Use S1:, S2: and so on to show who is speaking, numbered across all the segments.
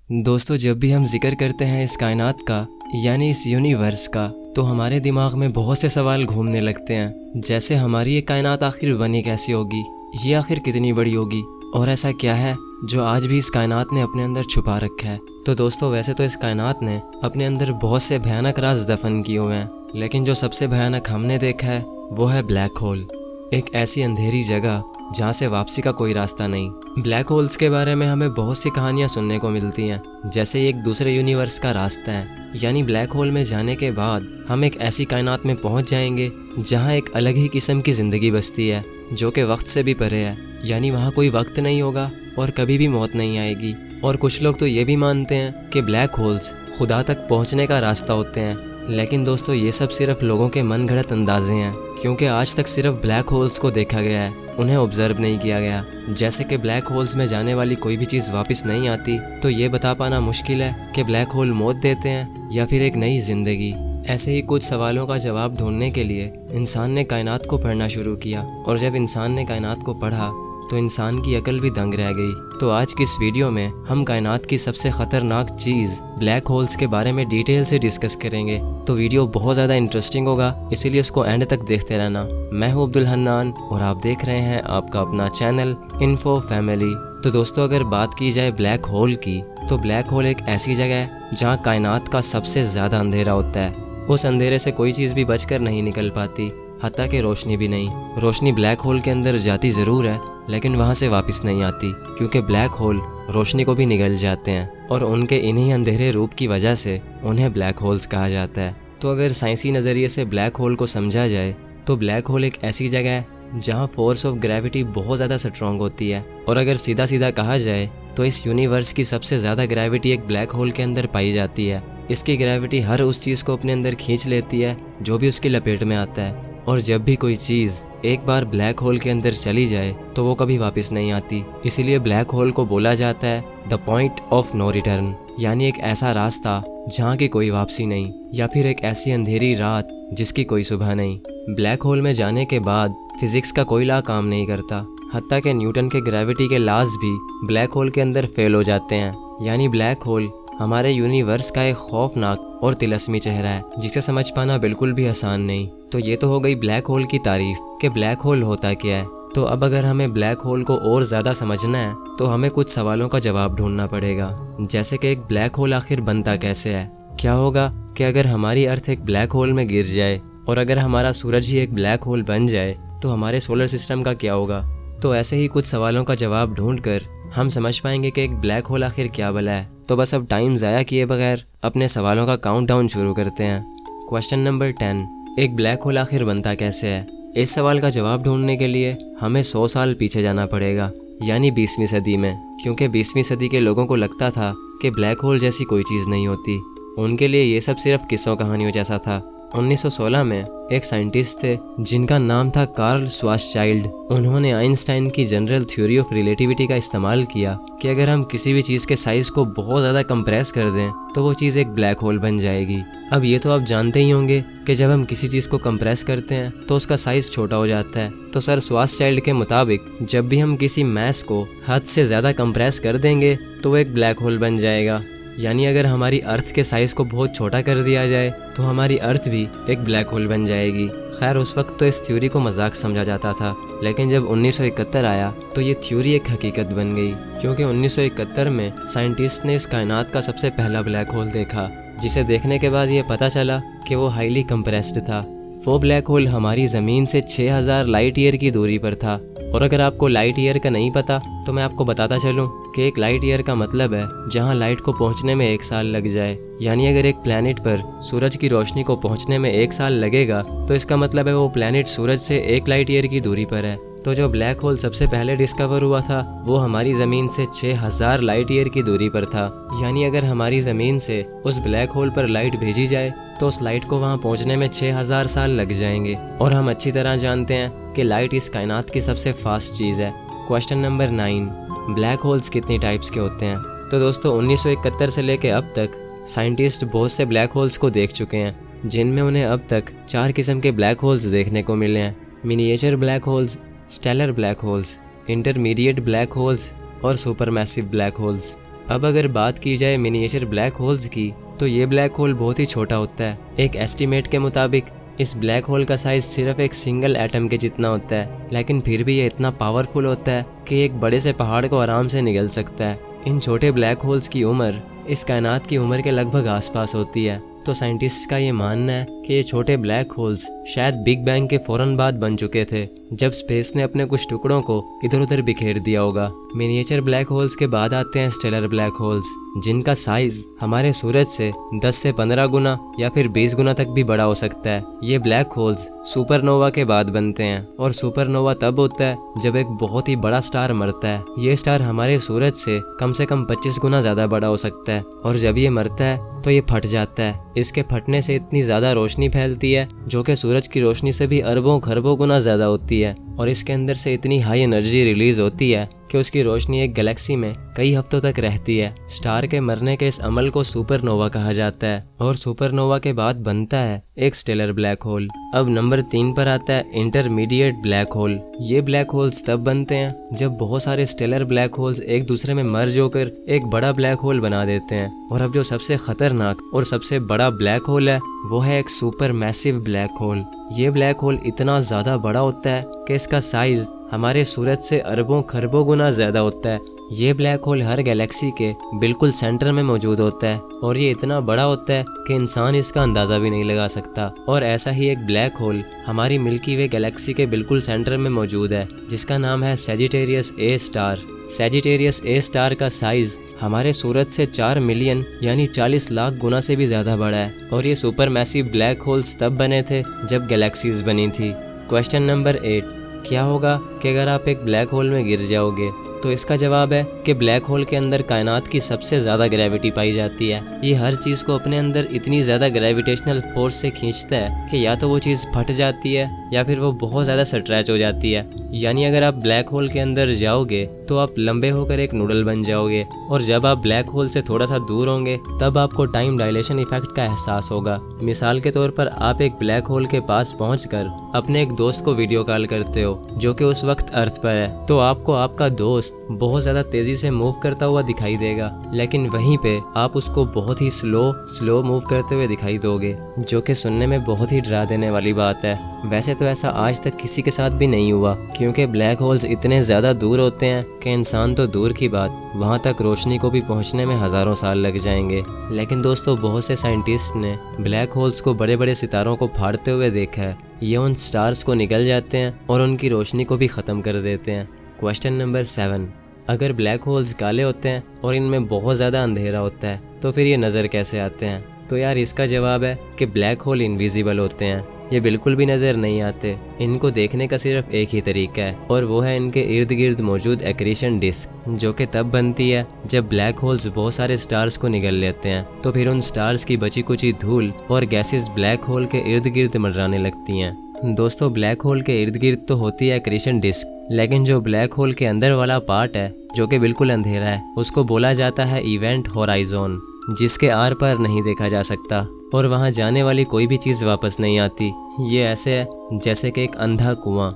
S1: दोस्तों, जब भी हम जिक्र करते हैं इस कायनात का यानी इस यूनिवर्स का, तो हमारे दिमाग में बहुत से सवाल घूमने लगते हैं। जैसे हमारी ये कायनात आखिर बनी कैसी होगी, ये आखिर कितनी बड़ी होगी, और ऐसा क्या है जो आज भी इस कायनात ने अपने अंदर छुपा रखा है। तो दोस्तों, वैसे तो इस कायनात ने अपने अंदर बहुत से भयानक राज दफन किए हुए हैं, लेकिन जो सबसे भयानक हमने देखा है वो है ब्लैक होल। एक ऐसी अंधेरी जगह जहाँ से वापसी का कोई रास्ता नहीं। ब्लैक होल्स के बारे में हमें बहुत सी कहानियाँ सुनने को मिलती हैं, जैसे एक दूसरे यूनिवर्स का रास्ता है। यानी ब्लैक होल में जाने के बाद हम एक ऐसी कायनात में पहुँच जाएंगे जहाँ एक अलग ही किस्म की ज़िंदगी बसती है, जो कि वक्त से भी परे है। यानी वहाँ कोई वक्त नहीं होगा और कभी भी मौत नहीं आएगी। और कुछ लोग तो ये भी मानते हैं कि ब्लैक होल्स खुदा तक पहुँचने का रास्ता होते हैं। लेकिन दोस्तों, ये सब सिर्फ लोगों के मन गढ़ंत अंदाजे हैं, क्योंकि आज तक सिर्फ ब्लैक होल्स को देखा गया है, उन्हें ऑब्जर्व नहीं किया गया। जैसे कि ब्लैक होल्स में जाने वाली कोई भी चीज़ वापस नहीं आती, तो ये बता पाना मुश्किल है कि ब्लैक होल मौत देते हैं या फिर एक नई जिंदगी। ऐसे ही कुछ सवालों का जवाब ढूंढने के लिए इंसान ने कायनात को पढ़ना शुरू किया, और जब इंसान ने कायनात को पढ़ा तो इंसान की अकल भी दंग रह गई। तो आज की इस वीडियो में हम कायनात की सबसे ख़तरनाक चीज़ ब्लैक होल्स के बारे में डिटेल से डिस्कस करेंगे। तो वीडियो बहुत ज़्यादा इंटरेस्टिंग होगा, इसीलिए इसको एंड तक देखते रहना। मैं हूँ अब्दुल हन्नान और आप देख रहे हैं आपका अपना चैनल इन्फो फैमिली। तो दोस्तों, अगर बात की जाए ब्लैक होल की, तो ब्लैक होल एक ऐसी जगह है जहाँ कायनात का सबसे ज़्यादा अंधेरा होता है। उस अंधेरे से कोई चीज़ भी बचकर नहीं निकल पाती, हत्ता कि रोशनी भी नहीं। रोशनी ब्लैक होल के अंदर जाती ज़रूर है, लेकिन वहाँ से वापस नहीं आती, क्योंकि ब्लैक होल रोशनी को भी निगल जाते हैं, और उनके इन्हीं अंधेरे रूप की वजह से उन्हें ब्लैक होल्स कहा जाता है। तो अगर साइंसी नज़रिए से ब्लैक होल को समझा जाए, तो ब्लैक होल एक ऐसी जगह है जहाँ फोर्स ऑफ ग्रेविटी बहुत ज़्यादा स्ट्रॉन्ग होती है। और अगर सीधा सीधा कहा जाए तो इस यूनिवर्स की सबसे ज़्यादा ग्रेविटी एक ब्लैक होल के अंदर पाई जाती है। इसकी ग्रेविटी हर उस चीज़ को अपने अंदर खींच लेती है जो भी उसकी लपेट में आता है। और जब भी कोई चीज़ एक बार ब्लैक होल के अंदर चली जाए तो वो कभी वापस नहीं आती। इसीलिए ब्लैक होल को बोला जाता है the point of no return, यानी एक ऐसा रास्ता जहाँ की कोई वापसी नहीं, या फिर एक ऐसी अंधेरी रात जिसकी कोई सुबह नहीं। ब्लैक होल में जाने के बाद फिजिक्स का कोई लॉ काम नहीं करता, हत्ता कि न्यूटन के ग्रेविटी के लॉज भी ब्लैक होल के अंदर फेल हो जाते हैं। यानी ब्लैक होल हमारे यूनिवर्स का एक खौफनाक और तिलस्मी चेहरा है, जिसे समझ पाना बिल्कुल भी आसान नहीं। तो ये तो हो गई ब्लैक होल की तारीफ कि ब्लैक होल होता क्या है। तो अब अगर हमें ब्लैक होल को और ज़्यादा समझना है तो हमें कुछ सवालों का जवाब ढूंढना पड़ेगा, जैसे कि एक ब्लैक होल आखिर बनता कैसे है। क्या होगा कि अगर हमारी अर्थ एक ब्लैक होल में गिर जाए, और अगर हमारा सूरज ही एक ब्लैक होल बन जाए, तो हमारे सोलर सिस्टम का क्या होगा। तो ऐसे ही कुछ सवालों का जवाब ढूंढकर हम समझ पाएंगे कि एक ब्लैक होल आखिर क्या भला है। तो बस अब टाइम ज़ाया किए बगैर अपने सवालों का काउंटडाउन शुरू करते हैं। क्वेश्चन नंबर 10, एक ब्लैक होल आखिर बनता कैसे है। इस सवाल का जवाब ढूंढने के लिए हमें 100 साल पीछे जाना पड़ेगा, यानी 20वीं सदी में, क्योंकि 20वीं सदी के लोगों को लगता था कि ब्लैक होल जैसी कोई चीज़ नहीं होती। उनके लिए ये सब सिर्फ किस्सों कहानियों जैसा था। 1916 में एक साइंटिस्ट थे जिनका नाम था कार्ल श्वार्ज़चाइल्ड। उन्होंने आइंस्टाइन की जनरल थ्योरी ऑफ रिलेटिविटी का इस्तेमाल किया कि अगर हम किसी भी चीज़ के साइज़ को बहुत ज़्यादा कंप्रेस कर दें तो वो चीज़ एक ब्लैक होल बन जाएगी। अब ये तो आप जानते ही होंगे कि जब हम किसी चीज़ को कंप्रेस करते हैं तो उसका साइज़ छोटा हो जाता है। तो सर श्वार्ज़चाइल्ड के मुताबिक जब भी हम किसी मैस को हद से ज़्यादा कंप्रेस कर देंगे तो वो एक ब्लैक होल बन जाएगा। यानी अगर हमारी अर्थ के साइज़ को बहुत छोटा कर दिया जाए तो हमारी अर्थ भी एक ब्लैक होल बन जाएगी। खैर, उस वक्त तो इस थ्योरी को मजाक समझा जाता था, लेकिन जब 1971 आया तो ये थ्योरी एक हकीकत बन गई, क्योंकि 1971 में साइंटिस्ट ने इस कायनात का सबसे पहला ब्लैक होल देखा, जिसे देखने के बाद ये पता चला कि वो हाईली कंप्रेस्ड था। वो ब्लैक होल हमारी ज़मीन से 6000 लाइट ईयर की दूरी पर था। और अगर आपको लाइट ईयर का नहीं पता तो मैं आपको बताता चलूं कि एक लाइट ईयर का मतलब है जहां लाइट को पहुंचने में 1 साल लग जाए। यानी अगर एक प्लैनेट पर सूरज की रोशनी को पहुंचने में 1 साल लगेगा तो इसका मतलब है वो प्लैनेट सूरज से 1 लाइट ईयर की दूरी पर है। तो जो ब्लैक होल सबसे पहले डिस्कवर हुआ था वो हमारी ज़मीन से 6000 लाइट ईयर की दूरी पर था। यानी अगर हमारी ज़मीन से उस ब्लैक होल पर लाइट भेजी जाए तो उस लाइट को वहाँ पहुँचने में 6000 साल लग जाएंगे। और हम अच्छी तरह जानते हैं कि लाइट इस कायनात की सबसे फास्ट चीज़ है। क्वेश्चन नंबर 9, ब्लैक होल्स कितनी टाइप्स के होते हैं। तो दोस्तों, 1971 से लेकर अब तक साइंटिस्ट बहुत से ब्लैक होल्स को देख चुके हैं, जिनमें उन्हें अब तक 4 किस्म के ब्लैक होल्स देखने को मिले हैं। Miniature black holes, stellar black holes, intermediate black holes और सुपरमैसिव ब्लैक होल्स। अब अगर बात की जाए मिनिएचर ब्लैक होल्स की, तो ये ब्लैक होल बहुत ही छोटा होता है। एक एस्टीमेट के मुताबिक इस ब्लैक होल का साइज सिर्फ एक सिंगल एटम के जितना होता है, लेकिन फिर भी ये इतना पावरफुल होता है कि एक बड़े से पहाड़ को आराम से निगल सकता है। इन छोटे ब्लैक होल्स की उम्र इस कायनात की उम्र के लगभग आसपास होती है। तो साइंटिस्ट का ये मानना है कि ये छोटे ब्लैक होल्स शायद बिग बैंग के फौरन बाद बन चुके थे, जब स्पेस ने अपने कुछ टुकड़ों को इधर उधर बिखेर दिया होगा। मिनिएचर ब्लैक होल्स के बाद आते हैं स्टेलर ब्लैक होल्स, जिनका साइज हमारे सूरज से 10 से 15 गुना या फिर 20 गुना तक भी बड़ा हो सकता है। ये ब्लैक होल्स सुपरनोवा के बाद बनते हैं, और सुपरनोवा तब होता है जब एक बहुत ही बड़ा स्टार मरता है। ये स्टार हमारे सूरज से कम 25 गुना ज़्यादा बड़ा हो सकता है, और जब ये मरता है तो ये फट जाता है। इसके फटने से इतनी ज़्यादा रोशनी फैलती है जो कि सूरज की रोशनी से भी अरबों खरबों गुना ज़्यादा होती है, और इसके अंदर से इतनी हाई एनर्जी रिलीज होती है कि उसकी रोशनी एक गैलेक्सी में कई हफ्तों तक रहती है। स्टार के मरने के इस अमल को सुपरनोवा कहा जाता है, और सुपरनोवा के बाद बनता है एक स्टेलर ब्लैक होल। अब नंबर 3 पर आता है इंटरमीडिएट ब्लैक होल। ये ब्लैक होल्स तब बनते हैं जब बहुत सारे स्टेलर ब्लैक होल्स एक दूसरे में मर्ज होकर एक बड़ा ब्लैक होल बना देते हैं। और अब जो सबसे खतरनाक और सबसे बड़ा ब्लैक होल है वो है एक सुपर मैसिव ब्लैक होल। ये ब्लैक होल इतना ज़्यादा बड़ा होता है कि इसका साइज हमारे सूरज से अरबों खरबों गुना ज़्यादा होता है। ये ब्लैक होल हर गैलेक्सी के बिल्कुल सेंटर में मौजूद होता है, और ये इतना बड़ा होता है कि इंसान इसका अंदाज़ा भी नहीं लगा सकता। और ऐसा ही एक ब्लैक होल हमारी मिल्की वे गैलेक्सी के बिल्कुल सेंटर में मौजूद है, जिसका नाम है Sagittarius A star. Sagittarius A star का साइज हमारे सूरज से 4 मिलियन यानी 40 लाख गुना से भी ज़्यादा बड़ा है, और ये सुपर मैसिव ब्लैक होल्स तब बने थे जब गैलेक्सीज बनी थी। क्वेश्चन नंबर 8, क्या होगा कि अगर आप एक ब्लैक होल में गिर जाओगे? तो इसका जवाब है कि ब्लैक होल के अंदर कायनात की सबसे ज़्यादा ग्रेविटी पाई जाती है। ये हर चीज़ को अपने अंदर इतनी ज़्यादा ग्रेविटेशनल फोर्स से खींचता है कि या तो वो चीज़ फट जाती है या फिर वो बहुत ज़्यादा स्ट्रेच हो जाती है। यानी अगर आप ब्लैक होल के अंदर जाओगे तो आप लंबे होकर एक नूडल बन जाओगे, और जब आप ब्लैक होल से थोड़ा सा दूर होंगे तब आपको टाइम डायलेशन इफेक्ट का एहसास होगा। मिसाल के तौर पर आप एक ब्लैक होल के पास पहुंचकर अपने एक दोस्त को वीडियो कॉल करते हो जो कि उस वक्त अर्थ पर है, तो आपको आपका दोस्त बहुत ज़्यादा तेज़ी से मूव करता हुआ दिखाई देगा, लेकिन वहीं पे आप उसको बहुत ही स्लो मूव करते हुए दिखाई दोगे, जो कि सुनने में बहुत ही डरा देने वाली बात है। वैसे तो ऐसा आज तक किसी के साथ भी नहीं हुआ, क्योंकि ब्लैक होल्स इतने ज़्यादा दूर होते हैं कि इंसान तो दूर की बात, वहाँ तक रोशनी को भी पहुँचने में हज़ारों साल लग जाएंगे। लेकिन दोस्तों, बहुत से साइंटिस्ट ने ब्लैक होल्स को बड़े बड़े सितारों को फाड़ते हुए देखा है। ये उन स्टार्स को निगल जाते हैं और उनकी रोशनी को भी ख़त्म कर देते हैं। क्वेश्चन नंबर 7, अगर ब्लैक होल्स काले होते हैं और इनमें बहुत ज़्यादा अंधेरा होता है तो फिर ये नज़र कैसे आते हैं? तो यार, इसका जवाब है कि ब्लैक होल इनविजिबल होते हैं। ये बिल्कुल भी नज़र नहीं आते। इनको देखने का सिर्फ एक ही तरीका है, और वो है इनके इर्द गिर्द मौजूद एक्रीशन डिस्क, जो कि तब बनती है जब ब्लैक होल्स बहुत सारे स्टार्स को निगल लेते हैं, तो फिर उन स्टार्स की बची कुची धूल और गैसेस ब्लैक होल के इर्द गिर्द मंडराने लगती हैं। दोस्तों, ब्लैक होल के इर्द गिर्द तो होती है एक्रीशन डिस्क, लेकिन जो ब्लैक होल के अंदर वाला पार्ट है जो कि बिल्कुल अंधेरा है, उसको बोला जाता है इवेंट होराइजन, जिसके आर पार नहीं देखा जा सकता और वहाँ जाने वाली कोई भी चीज़ वापस नहीं आती। ये ऐसे है जैसे कि एक अंधा कुआं।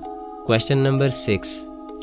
S1: क्वेश्चन नंबर 6,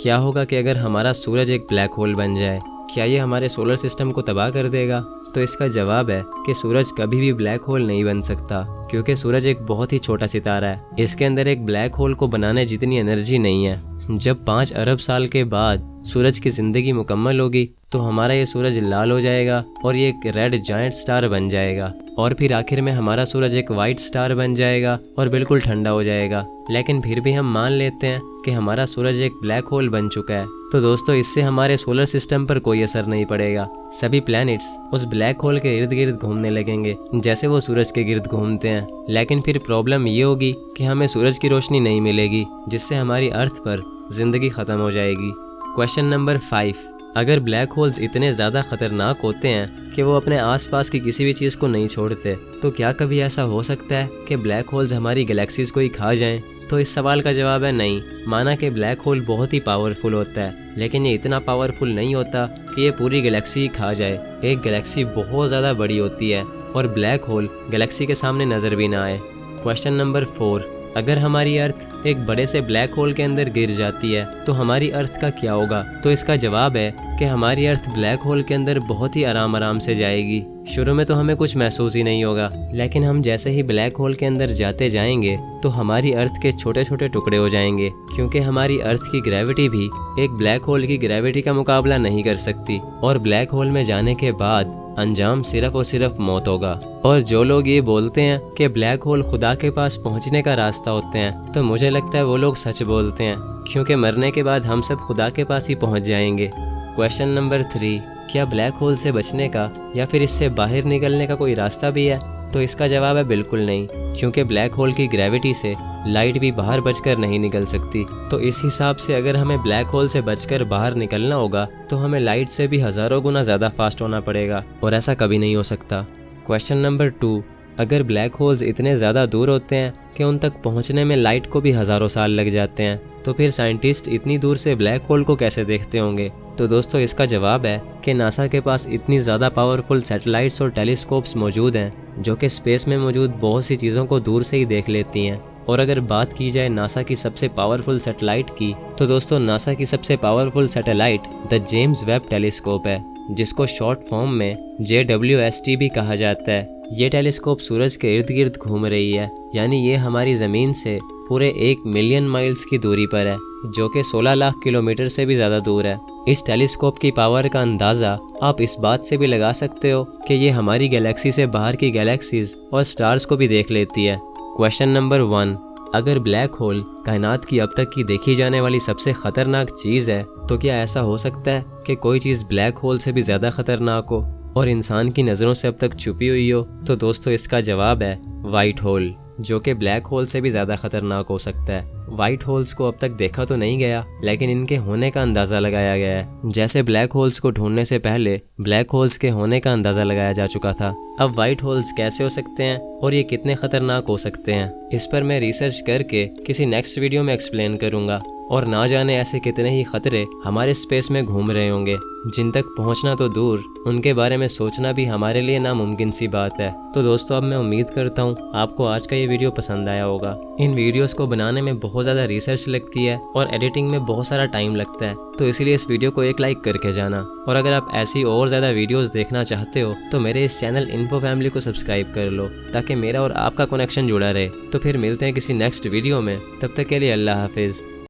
S1: क्या होगा कि अगर हमारा सूरज एक ब्लैक होल बन जाए? क्या ये हमारे सोलर सिस्टम को तबाह कर देगा? तो इसका जवाब है कि सूरज कभी भी ब्लैक होल नहीं बन सकता, क्योंकि सूरज एक बहुत ही छोटा सितारा है। इसके अंदर एक ब्लैक होल को बनाने जितनी एनर्जी नहीं है। जब 5 अरब साल के बाद सूरज की ज़िंदगी मुकम्मल होगी तो हमारा ये सूरज लाल हो जाएगा और ये एक रेड जायंट स्टार बन जाएगा, और फिर आखिर में हमारा सूरज एक वाइट स्टार बन जाएगा और बिल्कुल ठंडा हो जाएगा। लेकिन फिर भी हम मान लेते हैं कि हमारा सूरज एक ब्लैक होल बन चुका है, तो दोस्तों इससे हमारे सोलर सिस्टम पर कोई असर नहीं पड़ेगा। सभी प्लैनेट्स उस ब्लैक होल के इर्द गिर्द घूमने लगेंगे जैसे वो सूरज के गिर्द घूमते हैं। लेकिन फिर प्रॉब्लम ये होगी कि हमें सूरज की रोशनी नहीं मिलेगी, जिससे हमारी अर्थ पर जिंदगी ख़त्म हो जाएगी। क्वेश्चन नंबर 5, अगर ब्लैक होल्स इतने ज़्यादा ख़तरनाक होते हैं कि वो अपने आसपास की किसी भी चीज़ को नहीं छोड़ते, तो क्या कभी ऐसा हो सकता है कि ब्लैक होल्स हमारी गैलेक्सीज़ को ही खा जाएं? तो इस सवाल का जवाब है नहीं। माना कि ब्लैक होल बहुत ही पावरफुल होता है, लेकिन ये इतना पावरफुल नहीं होता कि ये पूरी गैलेक्सी ही खा जाए। एक गैलेक्सी बहुत ज़्यादा बड़ी होती है और ब्लैक होल गैलेक्सी के सामने नज़र भी ना आए। क्वेश्चन नंबर 4, अगर हमारी अर्थ एक बड़े से ब्लैक होल के अंदर गिर जाती है तो हमारी अर्थ का क्या होगा? तो इसका जवाब है कि हमारी अर्थ ब्लैक होल के अंदर बहुत ही आराम से जाएगी। शुरू में तो हमें कुछ महसूस ही नहीं होगा, लेकिन हम जैसे ही ब्लैक होल के अंदर जाते जाएंगे तो हमारी अर्थ के छोटे छोटे टुकड़े हो जाएंगे, क्योंकि हमारी अर्थ की ग्रेविटी भी एक ब्लैक होल की ग्रेविटी का मुकाबला नहीं कर सकती। और ब्लैक होल में जाने के बाद अंजाम सिर्फ और सिर्फ मौत होगा। और जो लोग ये बोलते हैं कि ब्लैक होल खुदा के पास पहुंचने का रास्ता होते हैं, तो मुझे लगता है वो लोग सच बोलते हैं, क्योंकि मरने के बाद हम सब खुदा के पास ही पहुंच जाएंगे। क्वेश्चन नंबर 3, क्या ब्लैक होल से बचने का या फिर इससे बाहर निकलने का कोई रास्ता भी है? तो इसका जवाब है बिल्कुल नहीं, क्योंकि ब्लैक होल की ग्रेविटी से लाइट भी बाहर बचकर नहीं निकल सकती। तो इस हिसाब से अगर हमें ब्लैक होल से बचकर बाहर निकलना होगा तो हमें लाइट से भी हज़ारों गुना ज़्यादा फास्ट होना पड़ेगा, और ऐसा कभी नहीं हो सकता। क्वेश्चन नंबर 2, अगर ब्लैक होल्स इतने ज़्यादा दूर होते हैं कि उन तक पहुंचने में लाइट को भी हज़ारों साल लग जाते हैं, तो फिर साइंटिस्ट इतनी दूर से ब्लैक होल को कैसे देखते होंगे? तो दोस्तों इसका जवाब है कि नासा के पास इतनी ज़्यादा पावरफुल सैटेलाइट्स और टेलीस्कोप्स मौजूद हैं जो कि स्पेस में मौजूद बहुत सी चीज़ों को दूर से ही देख लेती हैं। और अगर बात की जाए नासा की सबसे पावरफुल सैटेलाइट की, तो दोस्तों नासा की सबसे powerful satellite the James Webb telescope है, जिसको शॉर्ट फॉर्म में JWST भी कहा जाता है। ये टेलीस्कोप सूरज के इर्द गिर्द घूम रही है, यानी ये हमारी ज़मीन से पूरे 1 मिलियन माइल्स की दूरी पर है, जो कि 16 लाख किलोमीटर से भी ज़्यादा दूर है। इस टेलीस्कोप की पावर का अंदाज़ा आप इस बात से भी लगा सकते हो कि ये हमारी गैलेक्सी से बाहर की गैलेक्सीज और स्टार्स को भी देख लेती है। क्वेश्चन नंबर 1, अगर ब्लैक होल कायनात की अब तक की देखी जाने वाली सबसे ख़तरनाक चीज़ है, तो क्या ऐसा हो सकता है कि कोई चीज़ ब्लैक होल से भी ज़्यादा ख़तरनाक हो और इंसान की नज़रों से अब तक छुपी हुई हो? तो दोस्तों इसका जवाब है वाइट होल, जो कि ब्लैक होल से भी ज़्यादा ख़तरनाक हो सकता है। वाइट होल्स को अब तक देखा तो नहीं गया, लेकिन इनके होने का अंदाज़ा लगाया गया है। जैसे ब्लैक होल्स को ढूंढने से पहले ब्लैक होल्स के होने का अंदाज़ा लगाया जा चुका था। अब वाइट होल्स कैसे हो सकते हैं और ये कितने ख़तरनाक हो सकते हैं, इस पर मैं रिसर्च करके किसी नेक्स्ट वीडियो में एक्सप्लेन करूँगा। और ना जाने ऐसे कितने ही खतरे हमारे स्पेस में घूम रहे होंगे, जिन तक पहुंचना तो दूर, उनके बारे में सोचना भी हमारे लिए नामुमकिन सी बात है। तो दोस्तों अब मैं उम्मीद करता हूं आपको आज का ये वीडियो पसंद आया होगा। इन वीडियोस को बनाने में बहुत ज़्यादा रिसर्च लगती है और एडिटिंग में बहुत सारा टाइम लगता है, तो इसलिए इस वीडियो को एक लाइक करके जाना। और अगर आप ऐसी और ज़्यादा वीडियोज़ देखना चाहते हो तो मेरे इस चैनल इन्फो फैमिली को सब्सक्राइब कर लो, ताकि मेरा और आपका कनेक्शन जुड़ा रहे। तो फिर मिलते हैं किसी नेक्स्ट वीडियो में, तब तक के लिए अल्लाह हाफिज़।